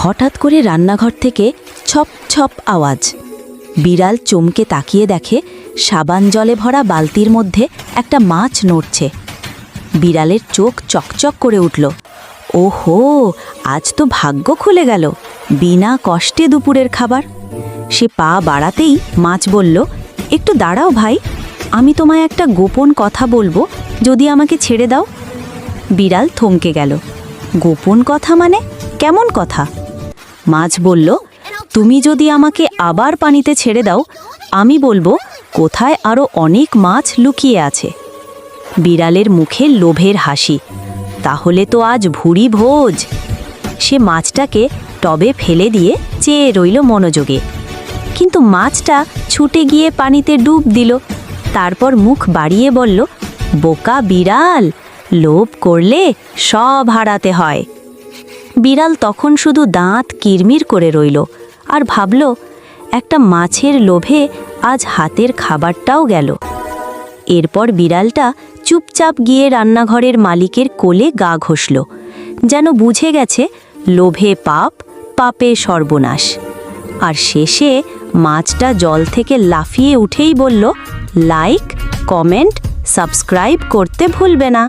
হঠাৎ করে রান্নাঘর থেকে ছপ ছপ আওয়াজ। বিড়াল চমকে তাকিয়ে দেখে সাবান জলে ভরা বালতির মধ্যে একটা মাছ নড়ছে। বিড়ালের চোখ চকচক করে উঠল। ওহো, আজ তো ভাগ্য খুলে গেল, বিনা কষ্টে দুপুরের খাবার। সে পা বাড়াতেই মাছ বলল, একটু দাঁড়াও ভাই, আমি তোমায় একটা গোপন কথা বলবো, যদি আমাকে ছেড়ে দাও। বিড়াল থমকে গেল। গোপন কথা মানে? কেমন কথা? মাছ বলল, তুমি যদি আমাকে আবার পানিতে ছেড়ে দাও, আমি বলবো কোথায় আরও অনেক মাছ লুকিয়ে আছে। বিড়ালের মুখে লোভের হাসি। তাহলে তো আজ ভুরি ভোজ। সে মাছটাকে টবে ফেলে দিয়ে চেয়ে রইল মনোযোগে। কিন্তু মাছটা ছুটে গিয়ে পানিতে ডুব দিল। তারপর মুখ বাড়িয়ে বলল, বোকা বিড়াল, লোভ করলে সব হারাতে হয়। বিড়াল তখন শুধু দাঁত কিরমির করে রইল আর ভাবল, একটা মাছের লোভে আজ হাতের খাবারটাও গেল। এরপর বিড়ালটা চুপচাপ গিয়ে রান্নাঘরের মালিকের কোলে গা ঘষল, যেন বুঝে গেছে লোভে পাপ, পাপে সর্বনাশ। আর শেষে মাছটা জল থেকে লাফিয়ে উঠেই বলল, লাইক, কমেন্ট, সাবস্ক্রাইব করতে ভুলবে না।